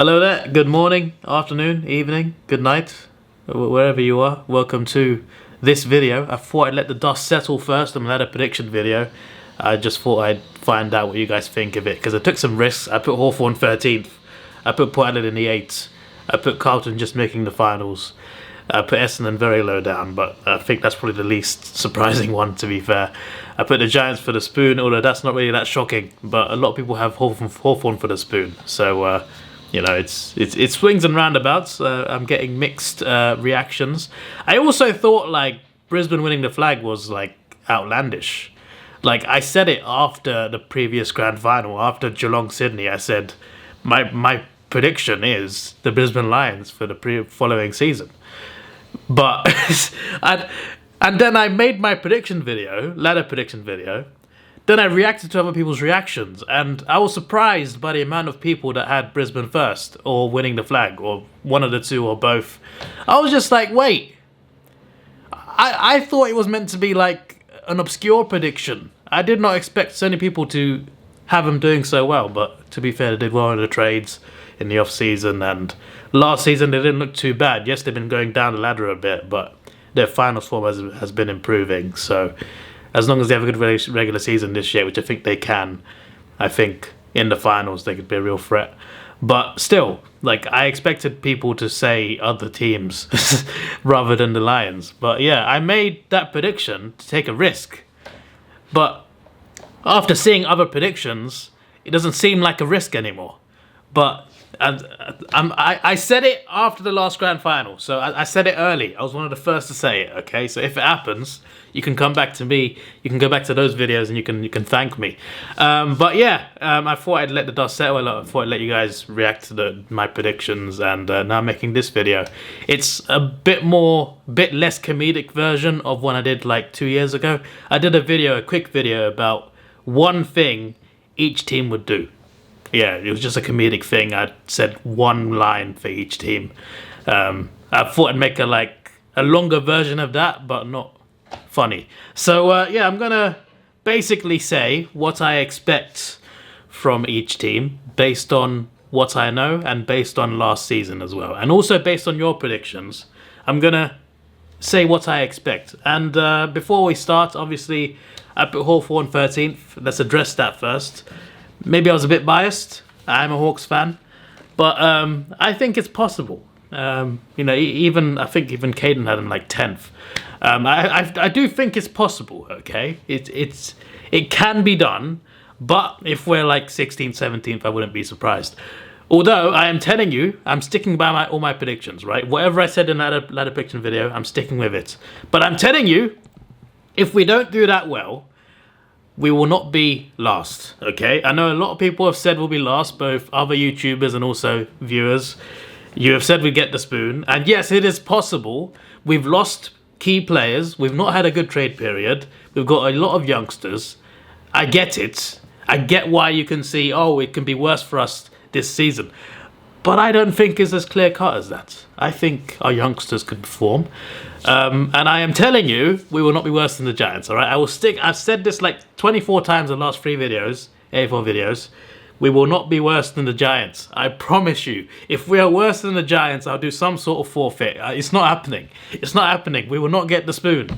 Hello there, good morning, afternoon, evening, good night, wherever you are. Welcome to this video. I thought I'd let the dust settle first and let a prediction video. I just thought I'd find out what you guys think of it, because I took some risks. I put Hawthorn 13th, I put Port Adelaide in the 8th, I put Carlton just making the finals, I put Essendon very low down, but I think that's probably the least surprising one, to be fair. I put the Giants for the spoon, although that's not really that shocking, but a lot of people have Hawthorn for the spoon, so you know, it swings and roundabouts. I'm getting mixed reactions. I also thought like Brisbane winning the flag was like outlandish. Like I said it after the previous grand final, after Geelong Sydney. I said my prediction is the Brisbane Lions for the following season. But and then I made my prediction video, ladder prediction video. Then I reacted to other people's reactions, and I was surprised by the amount of people that had Brisbane first, or winning the flag, or one of the two, or both. I was just like, wait. I thought it was meant to be like an obscure prediction. I did not expect so many people to have them doing so well, but to be fair, they did well in the trades in the off-season, and last season they didn't look too bad. Yes, they've been going down the ladder a bit, but their finals form has been improving, so as long as they have a good regular season this year, which I think they can, I think in the finals they could be a real threat. But still, like I expected people to say other teams rather than the Lions. But yeah, I made that prediction to take a risk. But after seeing other predictions, it doesn't seem like a risk anymore. But I said it after the last grand final, so I said it early. I was one of the first to say it, okay? So if it happens, you can come back to me, you can go back to those videos and you can thank me. But yeah, I thought I'd let the dust settle. I thought I'd let you guys react to my predictions, and now I'm making this video. It's a bit less comedic version of one I did like 2 years ago. I did a quick video about one thing each team would do. Yeah, it was just a comedic thing. I said one line for each team. I thought I'd make a longer version of that, but not funny. So yeah, I'm gonna basically say what I expect from each team based on what I know and based on last season as well, and also based on your predictions. I'm gonna say what I expect. And before we start, obviously, I put Hawthorn 13th. Let's address that first. Maybe I was a bit biased. I'm a Hawks fan, but I think it's possible. You know, I think even Caden had him like 10th. I do think it's possible. Okay, it can be done, but if we're like 16th, 17th, I wouldn't be surprised. Although I am telling you, I'm sticking by all my predictions. Right, whatever I said in that ladder prediction video, I'm sticking with it. But I'm telling you, if we don't do that well, we will not be last, okay? I know a lot of people have said we'll be last, both other YouTubers and also viewers. You have said we get the spoon, and yes, it is possible. We've lost key players. We've not had a good trade period. We've got a lot of youngsters. I get it. I get why you can see, oh, it can be worse for us this season. But I don't think it's as clear-cut as that. I think our youngsters could perform. And I am telling you, we will not be worse than the Giants, all right? I've said this like 24 times in the last 3 videos, AFL videos. We will not be worse than the Giants. I promise you. If we are worse than the Giants, I'll do some sort of forfeit. It's not happening. It's not happening. We will not get the spoon.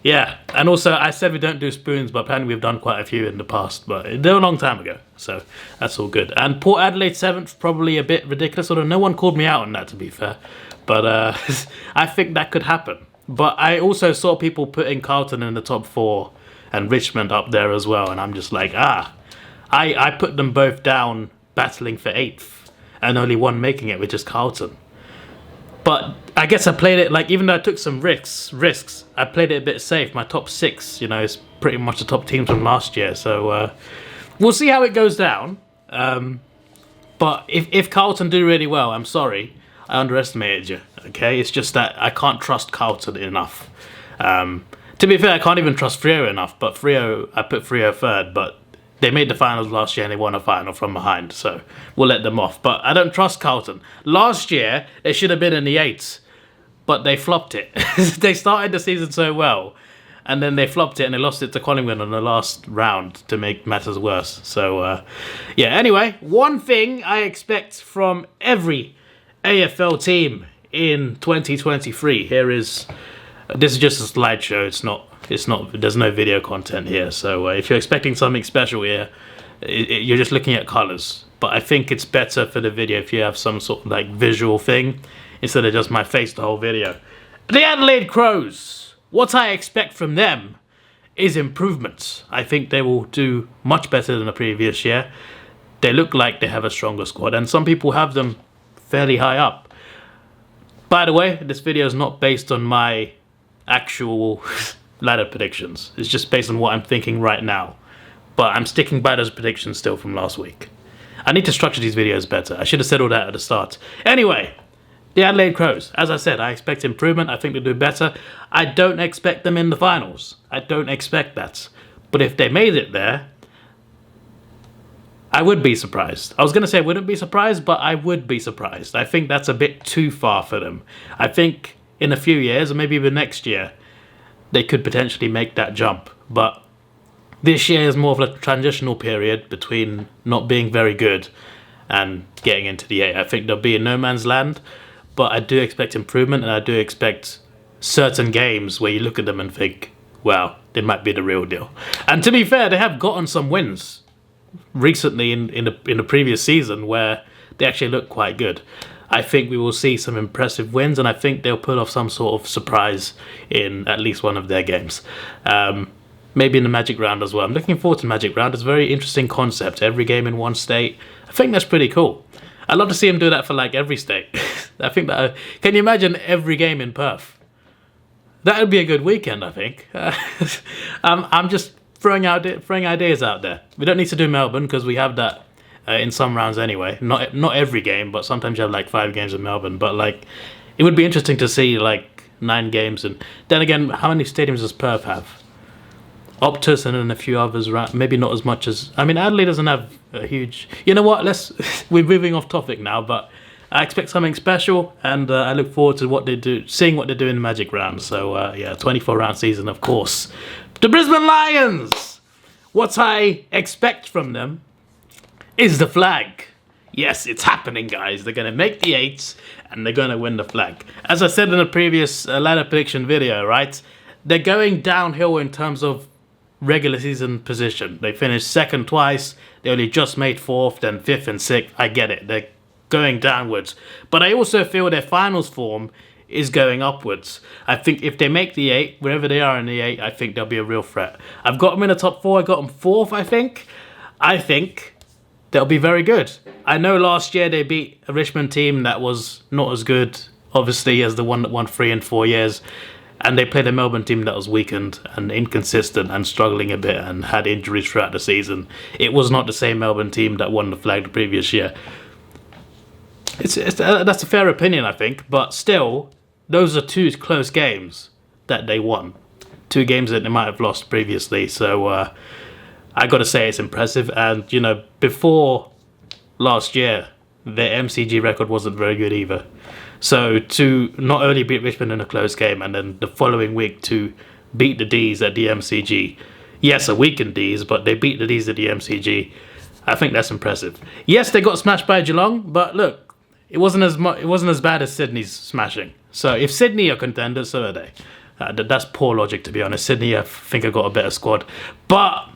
Yeah, and also I said we don't do spoons, but apparently we've done quite a few in the past, but they're a long time ago, so that's all good. And Port Adelaide 7th, probably a bit ridiculous, although no one called me out on that, to be fair. But I think that could happen. But I also saw people putting Carlton in the top 4 and Richmond up there as well, and I'm just like, I put them both down battling for 8th, and only one making it, which is Carlton. But I guess I played it, like, even though I took some risks, I played it a bit safe. My top 6, you know, is pretty much the top teams from last year. So we'll see how it goes down. But if Carlton do really well, I'm sorry, I underestimated you, okay? It's just that I can't trust Carlton enough. To be fair, I can't even trust Freo enough, but I put Freo 3rd, but they made the finals last year and they won a final from behind, so we'll let them off. But I don't trust Carlton. Last year, they should have been in the 8s, but they flopped it. They started the season so well, and then they flopped it and they lost it to Collingwood in the last round to make matters worse. So, yeah, anyway, one thing I expect from every AFL team in 2023. This is just a slideshow. There's no video content here. So if you're expecting something special here, you're just looking at colours. But I think it's better for the video if you have some sort of like visual thing instead of just my face the whole video. The Adelaide Crows. What I expect from them is improvements. I think they will do much better than the previous year. They look like they have a stronger squad, and some people have them fairly high up. By the way, this video is not based on my actual ladder predictions. It's just based on what I'm thinking right now. But I'm sticking by those predictions still from last week. I need to structure these videos better. I should have said all that at the start. Anyway, the Adelaide Crows. As I said, I expect improvement. I think they'll do better. I don't expect them in the finals. I don't expect that. But if they made it there, I would be surprised. I was going to say I wouldn't be surprised, but I would be surprised. I think that's a bit too far for them. I think in a few years, or maybe even next year, they could potentially make that jump. But this year is more of a transitional period between not being very good and getting into the 8. I think they'll be in no man's land, but I do expect improvement, and I do expect certain games where you look at them and think, wow, they might be the real deal. And to be fair, they have gotten some wins recently in the previous season where they actually look quite good. I think we will see some impressive wins, and I think they'll pull off some sort of surprise in at least one of their games. Maybe in the Magic Round as well. I'm looking forward to Magic Round. It's a very interesting concept. Every game in one state. I think that's pretty cool. I'd love to see them do that for like every state. I think that. Can you imagine every game in Perth? That would be a good weekend, I think. I'm just throwing ideas out there. We don't need to do Melbourne because we have that in some rounds anyway. Not every game, but sometimes you have like 5 games in Melbourne. But like, it would be interesting to see like 9 games, and then again, how many stadiums does Perth have? Optus and then a few others around. Maybe not as much as. I mean, Adelaide doesn't have a huge. You know what? We're moving off topic now, but I expect something special, and I look forward to what they do, seeing what they do in the Magic Round. So yeah, 24-round season, of course. The Brisbane Lions. What I expect from them is the flag. Yes, it's happening, guys. They're going to make the 8s, and they're going to win the flag. As I said in a previous ladder prediction video, right? They're going downhill in terms of regular season position. They finished 2nd twice. They only just made 4th, then 5th and 6th. I get it. They're going downwards. But I also feel their finals form is going upwards. I think if they make the 8, wherever they are in the 8, I think they'll be a real threat. I've got them in the top 4. I got them 4th, I think. I think they'll be very good. I know last year they beat a Richmond team that was not as good, obviously, as the one that won 3 and 4 years. And they played a Melbourne team that was weakened and inconsistent and struggling a bit and had injuries throughout the season. It was not the same Melbourne team that won the flag the previous year. That's a fair opinion, I think. But still, those are 2 close games that they won. 2 games that they might have lost previously. So I got to say it's impressive. And, you know, before last year, their MCG record wasn't very good either. So to not only beat Richmond in a close game and then the following week to beat the D's at the MCG. Yes, a weakened D's, but they beat the D's at the MCG. I think that's impressive. Yes, they got smashed by Geelong, but look, it wasn't as bad as Sydney's smashing. So if Sydney are contenders, so are they. That's poor logic, to be honest. Sydney, I think, have got a better squad. But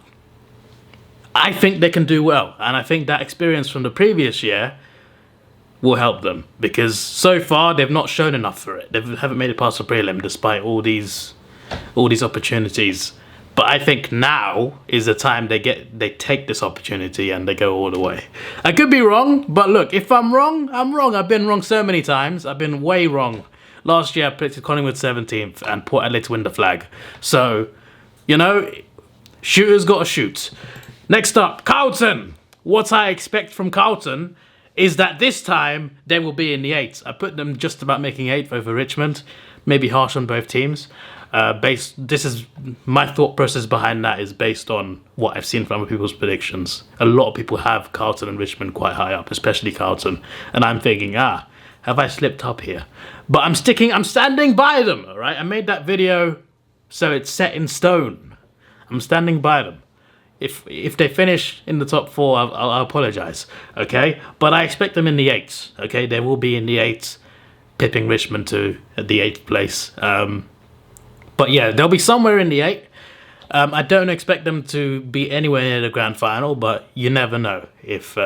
I think they can do well. And I think that experience from the previous year will help them, because so far they've not shown enough for it. They haven't made it past the prelim despite all these opportunities. But I think now is the time they take this opportunity and they go all the way. I could be wrong, but look, if I'm wrong, I'm wrong. I've been wrong so many times. I've been way wrong. Last year I predicted Collingwood 17th and Port Adelaide to win the flag. So, you know, shooters got to shoot. Next up, Carlton. What I expect from Carlton is that this time they will be in the 8s. I put them just about making 8th over Richmond. Maybe harsh on both teams. This is my thought process behind that is based on what I've seen from other people's predictions. A lot of people have Carlton and Richmond quite high up, especially Carlton. And I'm thinking, have I slipped up here? But I'm standing by them, all right? I made that video so it's set in stone. I'm standing by them. If they finish in the top 4, I'll apologise, okay? But I expect them in the 8s, okay? They will be in the 8s, pipping Richmond to the 8th place. But yeah, they'll be somewhere in the 8. I don't expect them to be anywhere near the grand final, but you never know. If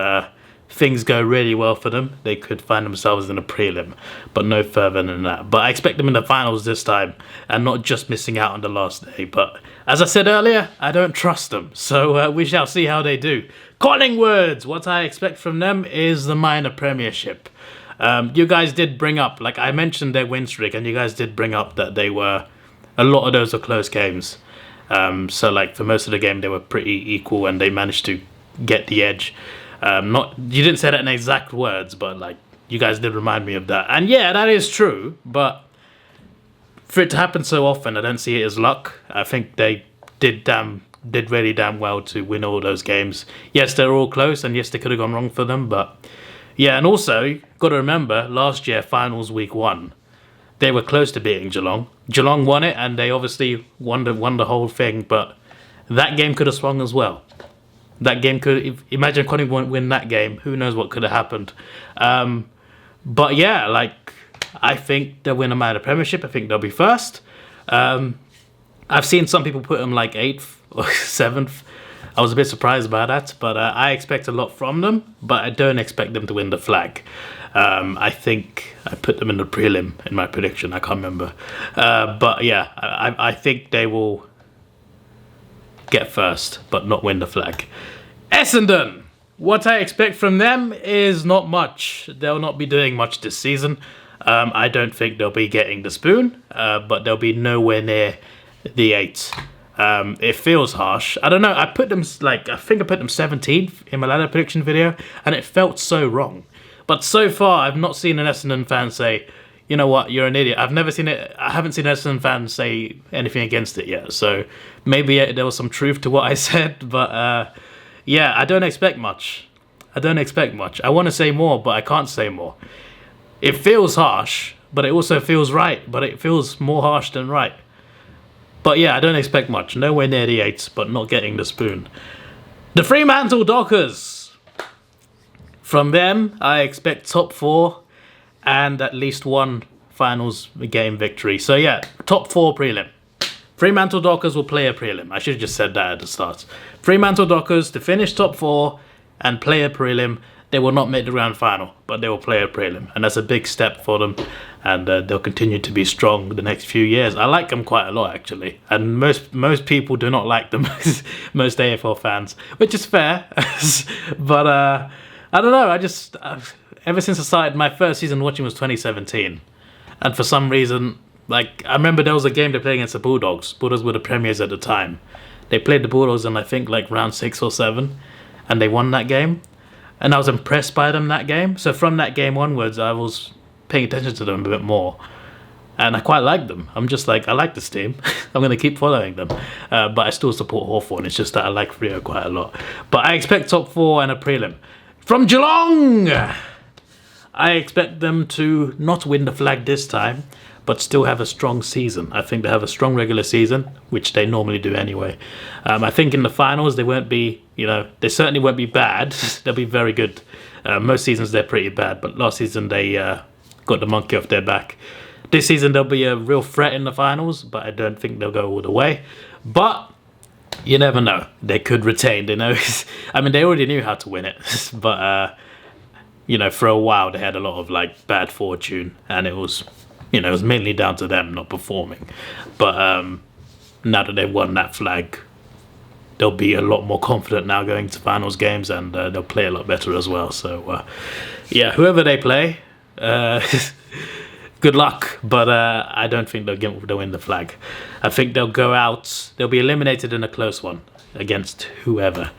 things go really well for them, they could find themselves in a prelim, but no further than that. But I expect them in the finals this time, and not just missing out on the last day. But as I said earlier, I don't trust them, so we shall see how they do. Collingwood, what I expect from them is the minor premiership. You guys did bring up, like I mentioned their win streak, and you guys did bring up that a lot of those were close games. So like for most of the game they were pretty equal, and they managed to get the edge. You didn't say that in exact words, but like you guys did remind me of that. And yeah, that is true, but for it to happen so often, I don't see it as luck. I think they did really damn well to win all those games. Yes, they're all close, and yes, they could have gone wrong for them, but yeah. And also, got to remember, last year, finals week 1, they were close to beating Geelong. Geelong won it, and they obviously won the whole thing, but that game could have swung as well. That game could... Imagine Collingwood won't win that game. Who knows what could have happened. But yeah, like, I think they'll win a minor premiership. I think they'll be first. I've seen some people put them like 8th or 7th. I was a bit surprised by that, but I expect a lot from them, but I don't expect them to win the flag. I think I put them in the prelim in my prediction. I can't remember. But yeah, I think they will get first, but not win the flag. Essendon! What I expect from them is not much. They'll not be doing much this season. I don't think they'll be getting the spoon, but they'll be nowhere near the 8. It feels harsh. I don't know. I think I put them 17th in my ladder prediction video, and it felt so wrong. But so far, I've not seen an Essendon fan say, you know what, you're an idiot. I haven't seen an Essendon fan say anything against it yet. So maybe there was some truth to what I said, but yeah, I don't expect much. I want to say more, but I can't say more. It feels harsh, but it also feels right, but it feels more harsh than right. But yeah, I don't expect much. Nowhere near the 8, but not getting the spoon. The Fremantle Dockers. From them, I expect top 4 and at least one finals game victory. So yeah, top 4 prelim. Fremantle Dockers will play a prelim. I should have just said that at the start. Fremantle Dockers to finish top 4 and play a prelim. They will not make the grand final, but they will play a prelim. And that's a big step for them. And they'll continue to be strong the next few years. I like them quite a lot, actually. And most people do not like them, most AFL fans, which is fair. But I don't know, ever since I started, my first season watching was 2017. And for some reason, like, I remember there was a game they played against the Bulldogs. Bulldogs were the premiers at the time. They played the Bulldogs in, I think, like round 6 or 7. And they won that game. And I was impressed by them that game. So from that game onwards, I was paying attention to them a bit more. And I quite like them. I'm just like, I like this team. I'm going to keep following them. But I still support Hawthorn. It's just that I like Freo quite a lot. But I expect top 4 and a prelim. From Geelong! I expect them to not win the flag this time, but still have a strong season. I think they have a strong regular season, which they normally do anyway. I think in the finals they won't be, they certainly won't be bad. They'll be very good. Most seasons they're pretty bad, but last season they got the monkey off their back. This season they'll be a real threat in the finals, but I don't think they'll go all the way. But you never know. They could retain. I mean, they already knew how to win it, but for a while they had a lot of like bad fortune, and it was mainly down to them not performing. But now that they've won that flag, they'll be a lot more confident now going to finals games, and they'll play a lot better as well. So yeah, whoever they play, good luck, but I don't think they'll win the flag. I think they'll go out. They'll be eliminated in a close one against whoever.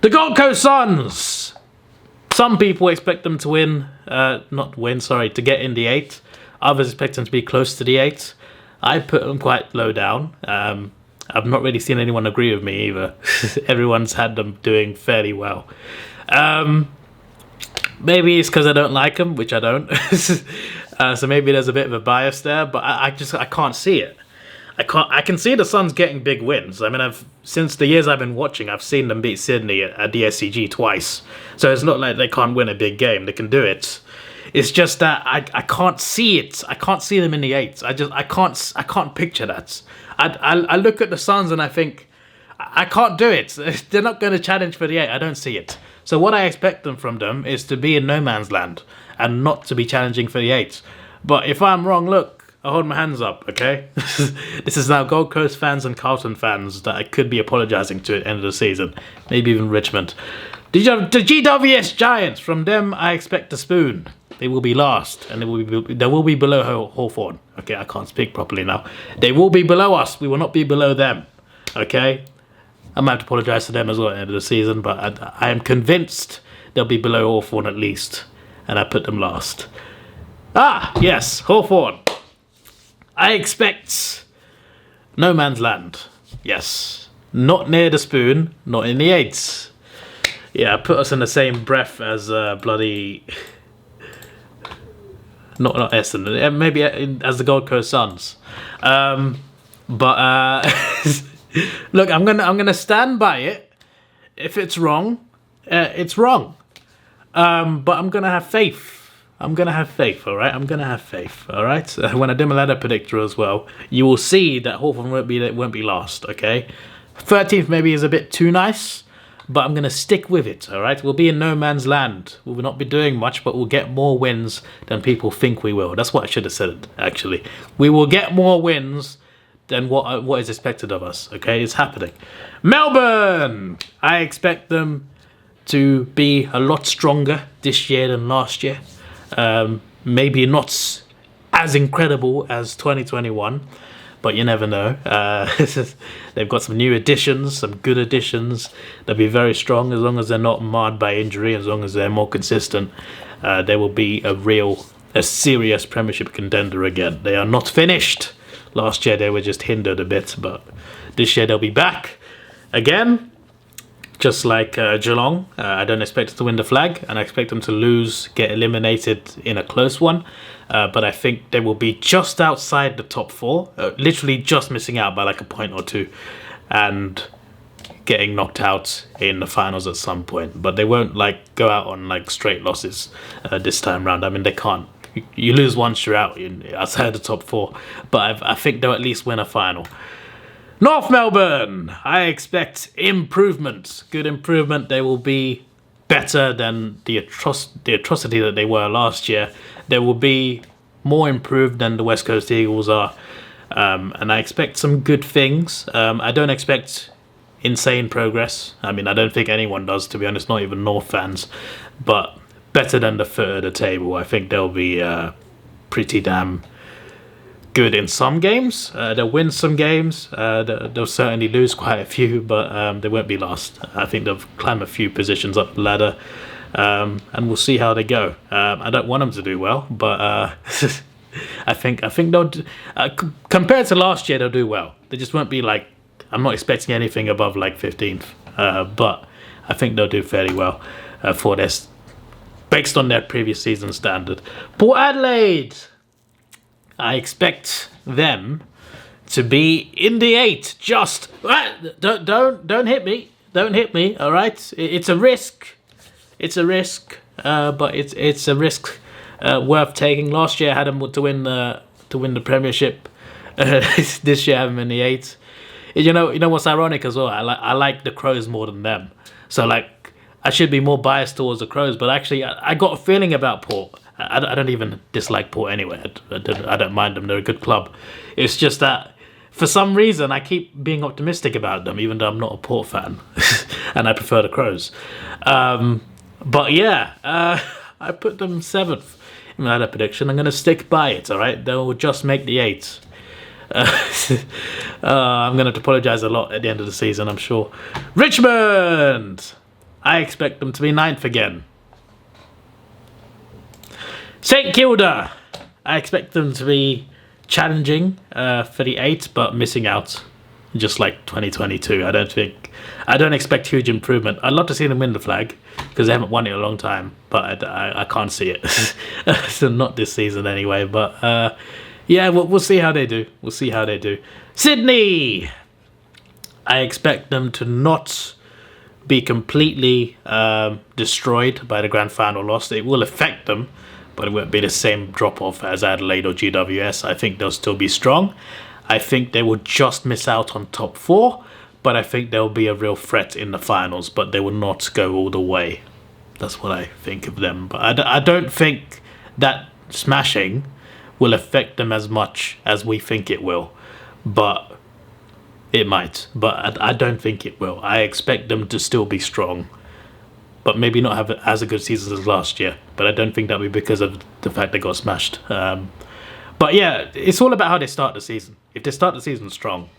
The Gold Coast Suns. Some people expect them to to get in the 8. Others expect them to be close to the 8. I put them quite low down. I've not really seen anyone agree with me either. Everyone's had them doing fairly well. Maybe it's because I don't like them, which I don't. So maybe there's a bit of a bias there, but I can't see it. I can see the Suns getting big wins. I mean, since the years I've been watching, I've seen them beat Sydney at the SCG twice. So it's not like they can't win a big game. They can do it. It's just that I can't see it. I can't see them in the 8s. I can't picture that. I look at the Suns and I think I can't do it. They're not going to challenge for the 8. I don't see it. So what I expect from them is to be in no man's land and not to be challenging for the 8. But if I'm wrong, look. I hold my hands up, okay? This is now Gold Coast fans and Carlton fans that I could be apologising to at the end of the season. Maybe even Richmond. The GWS Giants, from them I expect a spoon. They will be last, and they will be below Hawthorn. Okay, I can't speak properly now. They will be below us. We will not be below them, okay? I might have to apologise to them as well at the end of the season, but I am convinced they'll be below Hawthorn at least, and I put them last. Ah, yes, Hawthorn. I expect no man's land. Yes. Not near the spoon, not in the 8s. Yeah, put us in the same breath as bloody... Not Essendon. Maybe as the Gold Coast Suns. Look, I'm gonna stand by it. If it's wrong, it's wrong. But I'm gonna have faith. I'm going to have faith, all right? I'm going to have faith, all right? When I do my ladder predictor as well, you will see that Hawthorn won't be last, okay? 13th maybe is a bit too nice, but I'm going to stick with it, all right? We'll be in no man's land. We will not be doing much, but we'll get more wins than people think we will. That's what I should have said, actually. We will get more wins than what is expected of us, okay? It's happening. Melbourne! I expect them to be a lot stronger this year than last year. Maybe not as incredible as 2021, but you never know. They've got some new additions, some good additions. They'll be very strong as long as they're not marred by injury, as long as they're more consistent. They will be a serious Premiership contender again. They are not finished. Last year they were just hindered a bit, but this year they'll be back again. Just like Geelong, I don't expect them to win the flag, and I expect them to lose, get eliminated in a close one. But I think they will be just outside the top 4, literally just missing out by like a point or two, and getting knocked out in the finals at some point. But they won't like go out on like straight losses this time round. I mean, they can't. You lose once, you're out outside the top 4. But I think they'll at least win a final. North Melbourne, I expect improvement, good improvement. They will be better than the atrocity that they were last year. They will be more improved than the West Coast Eagles are, and I expect some good things. I don't expect insane progress. I mean, I don't think anyone does, to be honest, not even North fans, but better than the third of the table. I think they'll be pretty damn good in some games. They'll win some games. They'll certainly lose quite a few, but they won't be last. I think they'll climb a few positions up the ladder, and we'll see how they go. I don't want them to do well, but I think they'll compared to last year, they'll do well. They just won't be like, I'm not expecting anything above like 15th, but I think they'll do fairly well for this, based on their previous season standard. Port Adelaide, I expect them to be in the 8. Just don't hit me. Don't hit me. All right. It's a risk. It's a risk. But it's a risk worth taking. Last year I had them to win the Premiership. This year I have them in the 8. You know what's ironic as well? I like the Crows more than them. So like I should be more biased towards the Crows. But actually I got a feeling about Port. I don't even dislike Port anyway. I don't mind them. They're a good club. It's just that for some reason I keep being optimistic about them, even though I'm not a Port fan, and I prefer the Crows. But yeah, I put them 7th in my prediction. I'm going to stick by it. All right, they'll just make the 8. I'm going to apologise a lot at the end of the season, I'm sure. Richmond, I expect them to be 9th again. St Kilda, I expect them to be challenging for the 8, but missing out, just like 2022. I don't expect huge improvement. I'd love to see them win the flag because they haven't won it in a long time, but I can't see it. So not this season anyway. But Yeah, we'll see how they do. We'll see how they do. Sydney! I expect them to not be completely destroyed by the grand final loss. It will affect them, but it won't be the same drop-off as Adelaide or GWS. I think they'll still be strong. I think they will just miss out on top 4, but I think they'll be a real threat in the finals, but they will not go all the way. That's what I think of them. But I don't think that smashing will affect them as much as we think it will. But it might. But I don't think it will. I expect them to still be strong, but maybe not have as a good season as last year. But I don't think that'll be because of the fact they got smashed. But yeah, it's all about how they start the season. If they start the season strong,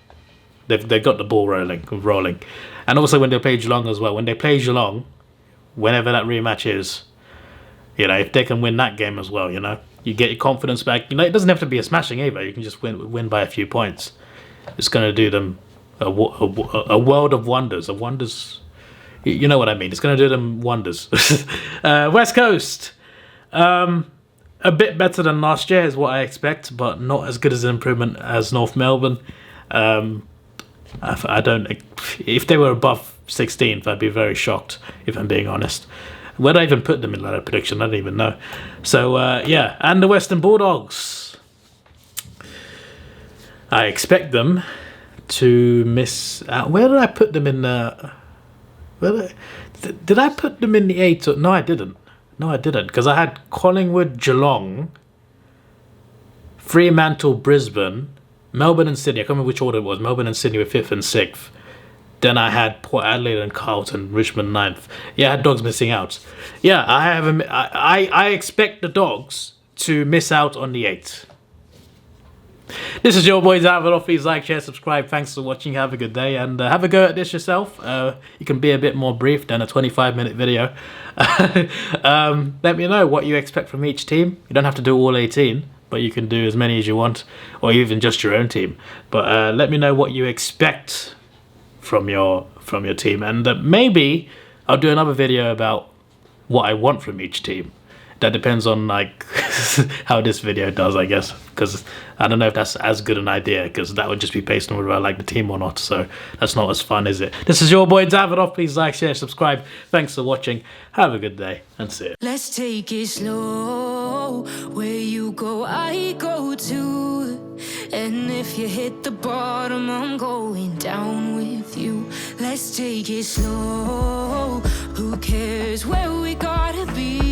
they've got the ball rolling. And also when they play Geelong as well. When they play Geelong, whenever that rematch is, you know, if they can win that game as well, you know, you get your confidence back. You know, it doesn't have to be a smashing either. You can just win by a few points. It's going to do them a world of wonders. You know what I mean. It's going to do them wonders. West Coast. A bit better than last year is what I expect, but not as good as an improvement as North Melbourne. I don't. If they were above 16th, I'd be very shocked, if I'm being honest. Where'd I even put them in that prediction? I don't even know. So, yeah. And the Western Bulldogs. I expect them to miss out. Where did I put them in the... Did I put them in the 8? No, I didn't. No, I didn't. Because I had Collingwood, Geelong, Fremantle, Brisbane, Melbourne and Sydney. I can't remember which order it was. Melbourne and Sydney were 5th and 6th. Then I had Port Adelaide and Carlton, Richmond 9th. Yeah, I had Dogs missing out. Yeah, I expect the Dogs to miss out on the 8th. This is your boy Davidoff. Please like, share, subscribe. Thanks for watching. Have a good day and have a go at this yourself. You can be a bit more brief than a 25-minute video. Let me know what you expect from each team. You don't have to do all 18, but you can do as many as you want, or even just your own team. But let me know what you expect from your team, and maybe I'll do another video about what I want from each team. That depends on like how this video does, I guess, because I don't know if that's as good an idea, because that would just be based on whether I like the team or not, so that's not as fun, is it? This is your boy Davidoff. Please like, share, subscribe. Thanks for watching. Have a good day and see you. Let's take it slow. Where you go, I go too. And if you hit the bottom, I'm going down with you. Let's take it slow. Who cares where we gotta be?